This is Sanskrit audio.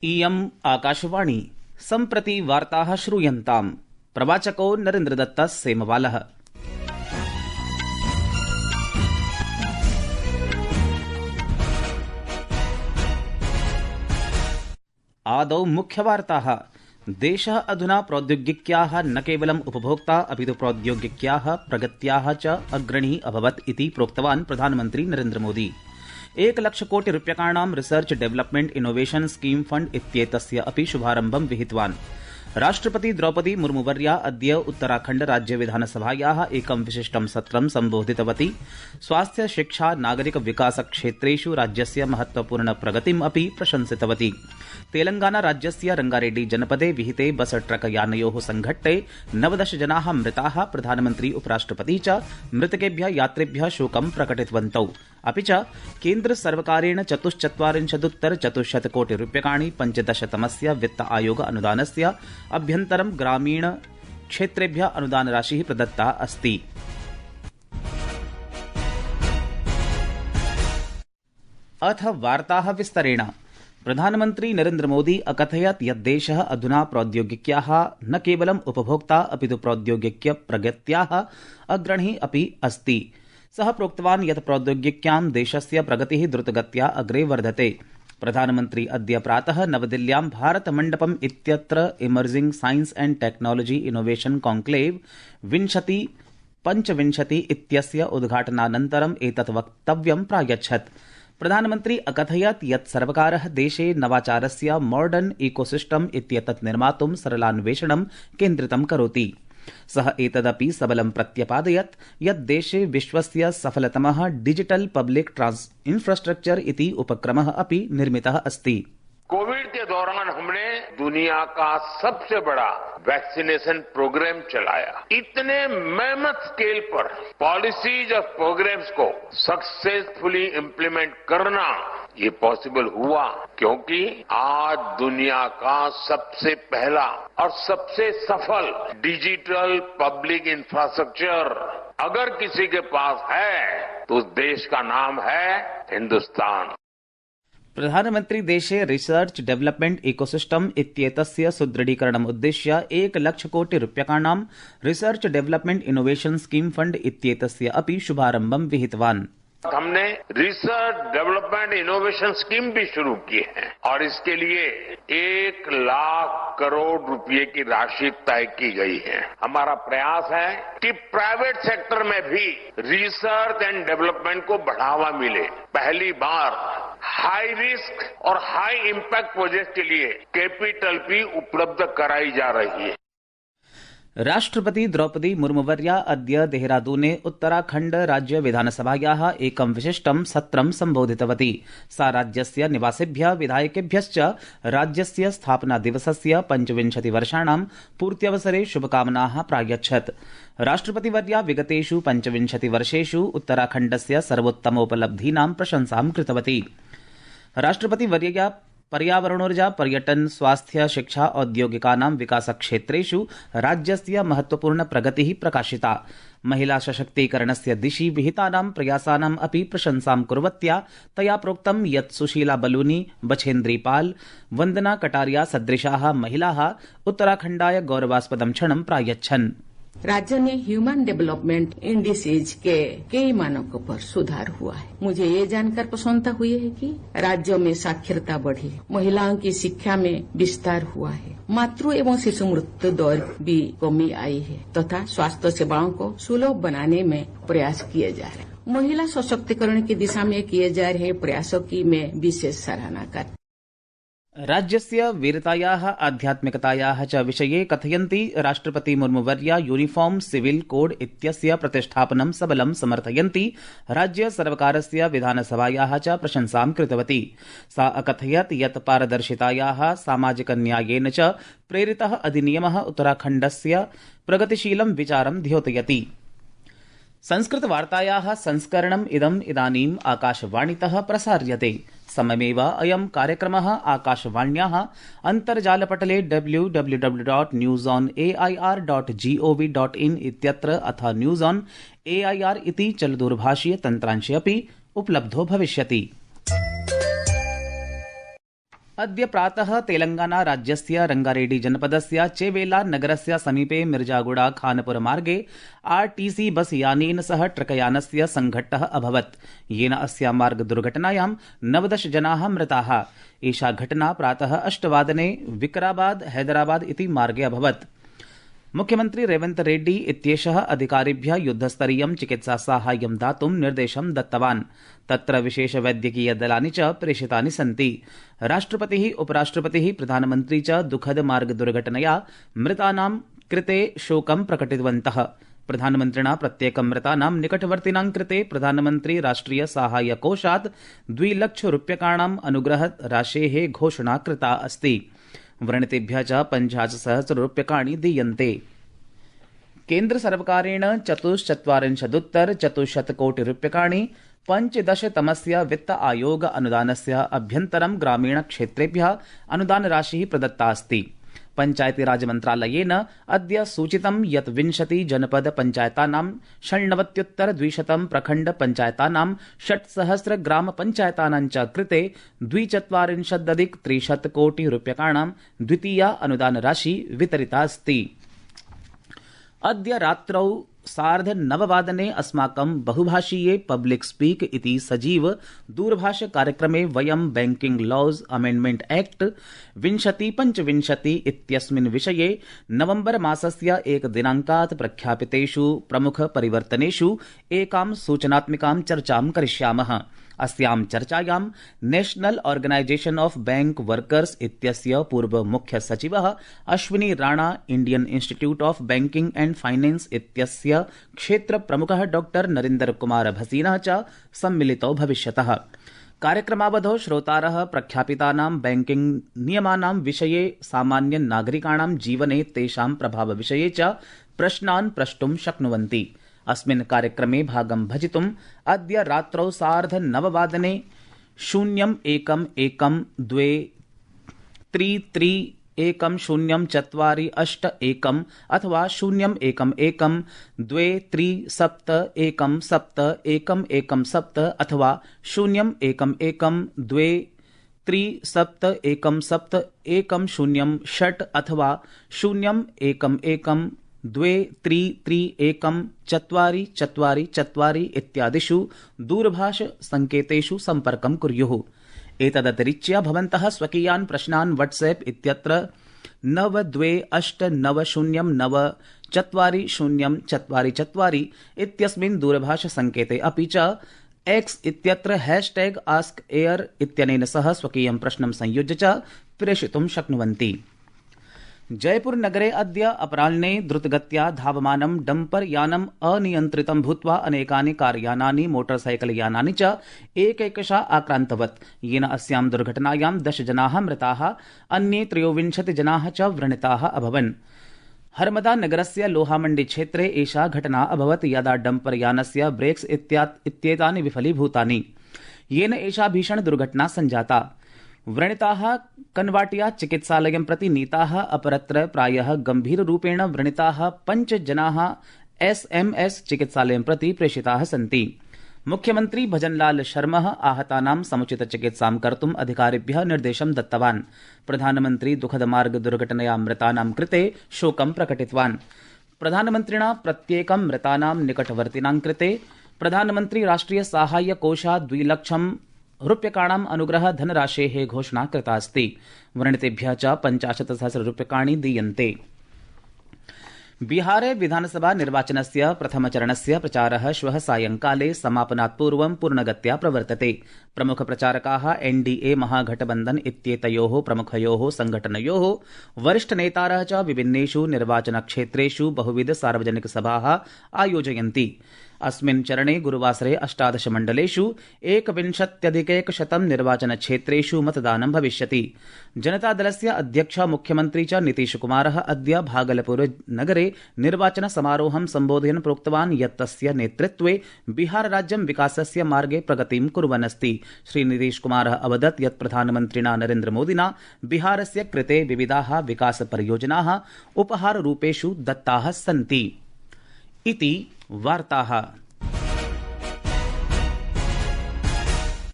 इयम् आकाशवाणी सम्प्रति वार्ताः श्रूयन्ताम्। प्रवाचको नरेन्द्रदत्तः सेमवालः। आदौ मुख्यवार्ताः। देशः अधुना प्रौद्योगिक्याः न केवलम् उपभोक्ता अपि तु प्रौद्योगिक्याः प्रगत्याः च अग्रणी अभवत् इति प्रोक्तवान् प्रधानमन्त्री नरेन्द्र मोदी। 1,00,000 कोटि रूप्यकाणां research development innovation scheme fund इत्येतस्य अपि शुभारम्भं विहितवान्। राष्ट्रपति द्रौपदी मुर्मुवर्या अद्य उत्तराखण्ड राज्य विधानसभायाः एकं विशिष्टं सत्रं सम्बोधितवती। स्वास्थ्य शिक्षा नागरिक विकास क्षेत्रेषु राज्यस्य महत्वपूर्ण प्रगतिम् अपि प्रशंसितवती। तेलंगाना राज्यस्य रंगारेड्डी जनपदे विहिते बस ट्रक यानयोः संघट्टे 19 जनाः मृताः। प्रधानमन्त्री उपराष्ट्रपति च मृतकेभ्यः यात्रिभ्यः शोकं प्रकटितवन्तौ। अपि च केन्द्र सर्वकारेण 44,400 कोटि रूप्यकाणि 15तमस्य वित्त आयोग अनुदानस्य अभ्यन्तरं ग्रामीण क्षेत्रेभ्यः अनुदानराशिः प्रदत्ता अस्ति। अथ वार्ताः विस्तरेण। प्रधानमन्त्री नरेन्द्र मोदी अकथयत् यत् देशः अधुना प्रौद्योगिक्याः न केवलम् उपभोक्ता अपि तु प्रौद्योगिक्य प्रगत्याः अग्रणी अपि अस्ति। सः प्रोक्तवान् यत् प्रौद्योगिक्यां देशस्य प्रगतिः द्रुतगत्या अग्रे वर्धते। प्रधानमन्त्री अद्य प्रातः नवदिल्ल्यां भारतमण्डपम् इत्यत्र emerging science and technology innovation conclave 2025 इत्यस्य उद्घाटनानन्तरम् एतत् वक्तव्यं प्रायच्छत्। प्रधानमन्त्री अकथयत् यत् सर्वकारः देशे नवाचारस्य मॉडर्न इकोसिस्टम इत्येतत् निर्मातुं सरलान्वेषणं केन्द्रितं करोति। सः एतदपि सबलं प्रत्यपादयत् यत् देशे विश्वस्य सफलतमः डिजिटल पब्लिक इंफ्रास्ट्रक्चर इति उपक्रमः अपि निर्मितः अस्ति। कोविड के दौरान हमने दुनिया का सबसे बड़ा वैक्सीनेशन प्रोग्राम चलाया। इतने मेहनत स्केल पर पॉलिसीज और प्रोग्राम्स को सक्सेसफुली इम्प्लीमेंट करना ये पॉसिबल हुआ क्योंकि आज दुनिया का सबसे पहला और सबसे सफल डिजिटल पब्लिक इंफ्रास्ट्रक्चर अगर किसी के पास है तो उस देश का नाम है हिंदुस्तान। प्रधानमन्त्री देशे रिसर्च डेवलपमेंट इकोसिस्टम इत्येतस्य सुदृढीकरणम् उद्दिश्य 1,00,000 कोटि रूप्यकाणां research development innovation scheme fund इत्येतस्य अपि शुभारम्भं विहितवान्। हमने रिसर्च डेवलपमेंट इनोवेशन स्कीम भी शुरू की है और इसके लिए 1,00,000 करोड़ रुपए की राशि तय की गई है। हमारा प्रयास है कि प्राइवेट सेक्टर में भी रिसर्च एंड डेवलपमेंट को बढ़ावा मिले। पहली बार हाई रिस्क और हाई इम्पैक्ट प्रोजेक्ट के लिए कैपिटल भी उपलब्ध कराई जा रही है। राष्ट्रपति द्रौपदी मुर्मुवर्या अद्य देहरादूने उत्तराखण्ड राज्य विधानसभायाः एकं विशिष्टं सत्रं सम्बोधितवती। सा राज्यस्य निवासिभ्यः विधायकेभ्यश्च राज्यस्य स्थापना दिवसस्य 25 वर्षाणां पूर्त्यवसरे शुभकामनाः प्रायच्छत्। राष्ट्रपतिवर्या विगतेषु 25 वर्षेषु उत्तराखण्डस्य सर्वोत्तमोपलब्धीनां प्रशंसां कृतवती। राष्ट्रपतिवर्यया पर्यावरणोर्जा पर्यटन स्वास्थ्य शिक्षा औद्योगिकानां विकासक्षेत्रेषु राज्यस्य महत्वपूर्ण प्रगतिः प्रकाशिता। महिला सशक्तीकरणस्य दिशि विहितानां प्रयासानाम् अपि प्रशंसां कुर्वत्या तया प्रोक्तं यत् सुशीला बलूनी बछेन्द्री पाल वन्दना कटारिया सदृशाः महिलाः उत्तराखण्डाय गौरवास्पदं क्षणं प्रायच्छन्। राज्य ने ह्यूमन डेवलपमेंट इंडिसेज के कई मानकों पर सुधार हुआ है। मुझे ये जानकर प्रसन्नता हुई है कि राज्यों में साक्षरता बढ़ी, महिलाओं की शिक्षा में विस्तार हुआ है, मातृ एवं शिशु मृत्यु दर भी कमी आई है तथा स्वास्थ्य सेवाओं को सुलभ बनाने में प्रयास किए जा रहे हैं। महिला सशक्तिकरण की दिशा में किए जा रहे प्रयासों की मैं विशेष सराहना करती। राज्यस्य वीरतायाः आध्यात्मिकतायाः च विषये कथयन्ती राष्ट्रपति मुर्मुवर्या यूनिफॉर्म सिविल कोड इत्यस्य प्रतिष्ठापनं सबलं समर्थयन्ती राज्य सर्वकारस्य विधानसभायाः च प्रशंसां कृतवती। सा अकथयत् यत् पारदर्शितायाः सामाजिक न्यायेन च प्रेरितः अधिनियमः उत्तराखण्डस्य प्रगतिशीलं विचारं द्योतयति। संस्कृतवार्तायाः संस्करणम् इदानीम् आकाशवाणीतः प्रसार्यते। सममेव अयं कार्यक्रमः आकाशवाण्याः अन्तर्जालपटले www.newsonair.gov.in इत्यत्र अथ न्यूज़ ऑन एआईआर इति चलदूरभाषीय तन्त्रांशे अपि उपलब्धो भविष्यति। अद्य प्रातः तेलंगाना राज्यस्य रंगारेड्डी जनपदस्य चेवेला नगरस्य समीपे मिर्जागुडा खानपुर मार्गे आरटीसी बस यानेन सह ट्रकयानस्य संघट्टः अभवत्, येन अस्या मार्ग दुर्घटनायां 19 जनाः मृताः। एषा घटना प्रातः 8 वादने विकराबाद हैदराबाद इति मार्गे अभवत्। मुख्यमंत्री रेवंत रेड्डी इत्येषः अधिकारिभ्यः युद्धस्तरीयं चिकित्सा साहाय्यं दातुं निर्देशं दत्तवान्। तत्र विशेष वैद्यकीय दलानि च प्रेषितानि सन्ति। राष्ट्रपतिः, उपराष्ट्रपतिः, प्रधानमन्त्री च दुःखद मार्ग दुर्घटनया मृतानां कृते शोकं प्रकटितवन्तः। प्रधानमन्त्रिणा प्रत्येकं मृतानां निकटवर्तिनां कृते प्रधानमन्त्री राष्ट्रिय साहाय्य कोषात् 2 लक्षरूप्यकाणाम् अनुग्रह राशेः घोषणा कृता अस्ति। व्रणितेभ्यः च 50,000 रूप्यकाणि दीयन्ते। केन्द्रसर्वकारेण 44,400 कोटि रूप्यकाणि 15तमस्य वित्त आयोग अनुदानस्य अभ्यन्तरं ग्रामीणक्षेत्रेभ्यः अनुदानराशिः प्रदत्ता अस्ति। पञ्चायतीराज मन्त्रालयेन अद्य सूचितं यत् 20 जनपद पञ्चायतानां 96,200 प्रखण्ड पञ्चायतानां 6,000 ग्राम पञ्चायतानां च कृते 42,300 कोटि रूप्यकाणां द्वितीया अनुदानराशि वितरिता अस्ति। अद्य रात्रौ 9:30 अस्माकं बहुभाषीये पब्लिक स्पीक इति सजीव दूरभाष कार्यक्रमे वयं बैंकिंग लॉज अमेंडमेंट एक्ट 2025 इत्यस्मिन् विषये नवंबर मासस्य 1 दिनाङ्कात् प्रख्यापितेषु प्रमुख परिवर्तनेषु एकां सूचनात्मिकां चर्चां करिष्यामः। अस्यां चर्चायां national organisation of bank workers इत्यस्य पूर्व मुख्य सचिवः Ashwini Rana, Indian institute of banking and finance इत्यस्य क्षेत्र प्रमुखः डॉक्टर नरेंद्र कुमार भसीनः च सम्मिलितौ भविष्यतः। कार्यक्रमावधौ श्रोतारः प्रख्यापितानां बैंकिंग नियमानां विषये, सामान्य नागरिकाणां जीवने तेषां प्रभावविषये च प्रश्नान् प्रष्टुं शक्नुवन्ति। अस्मिन् कार्यक्रमे भागं भजितुम् अद्य रात्रौ 9:30 वादने 0112331048 अथवा 0111237117 अथवा 0112371710 अथवा 011123314444 इत्यादिषु दूरभाष संकेतेषु सम्पर्कं कुर्युः। एतदतिरिच्य भवन्तः स्वकीयान् प्रश्नान् व्हाट्सएप इत्यत्र 9228904044 इत्यस्मिन् दूरभाष संकेते अपि च एक्स इत्यत्र #AskAir इत्यनेन सह स्वकीयं प्रश्नं संयुज्य च प्रेषितुं शक्नुवन्ति। जयपुर नगरे अद्य अपराह्ने द्रुतगत्या धावमानं डम्पर यानम् अनियन्त्रितं भूत्वा अनेकानि कार्यानानि, मोटरसाइकल यानानि च एकैकशः आक्रान्तवत्, येन अस्यां दुर्घटनायां 10 जनाः मृताः, अन्ये 23 जनाः च व्रणिताः अभवन्। हरमदा नगरस्य लोहामण्डी क्षेत्रे एषा घटना अभवत्, यदा डम्पर यानस्य ब्रेक्स इत्येतानि विफलीभूतानि, येन एषा भीषण दुर्घटना सञ्जाता। व्रणिताः कन्वाटिया चिकित्सालयं प्रति नीताः, अपरत्र प्रायः गम्भीररूपेण व्रणिताः 5 जनाः SMS चिकित्सालयं प्रति प्रेषिताः सन्ति। मुख्यमंत्री भजनलाल शर्मा आहतानां समुचितचिकित्सां कर्तुम् अधिकारिभ्यः निर्देशं दत्तवान्। प्रधानमन्त्री दुःखदमार्ग दुर्घटनया मृतानां कृते शोकं प्रकटितवान्। प्रधानमन्त्रिणा प्रत्येकं मृतानां निकटवर्तिनां कृते प्रधानमन्त्री राष्ट्रिय साहाय्य कोषात् 2 लक्षं रूप्यकाणाम् अनुग्रह धनराशेः घोषणा कृता अस्ति। व्रणितेभ्यः च 50,000 रूप्यकाणि दीयन्ते। बिहारे विधानसभा निर्वाचनस्य प्रथमचरणस्य प्रचारः श्वः सायंकाले समापनात् पूर्वं पूर्णगत्या प्रवर्तते। प्रमुखप्रचारकाः NDA महागठबन्धन इत्येतयोः प्रमुखयोः संघटनयोः वरिष्ठनेतारः च विभिन्नेषु निर्वाचनक्षेत्रेषु बहुविध सार्वजनिकसभाः आयोजयन्ति। अस्मिन् चरणे गुरुवासरे 18 मण्डलेषु 21,100 निर्वाचनक्षेत्रेषु मतदानं भविष्यति। जनतादलस्य अध्यक्ष मुख्यमन्त्री च नीतीशकुमारः अद्य भागलपुर नगरे निर्वाचनसमारोहं सम्बोधयन् प्रोक्तवान् यत् तस्य नेतृत्वे बिहारराज्यं विकासस्य मार्गे प्रगतिं कुर्वन् अस्ति। श्रीनीतीशकुमारः अवदत् यत् प्रधानमन्त्रिणा नरेन्द्रमोदिना बिहारस्य कृते विविधाः विकासपरियोजनाः उपहाररूपेषु दत्ताः सन्ति। इति वार्ताः।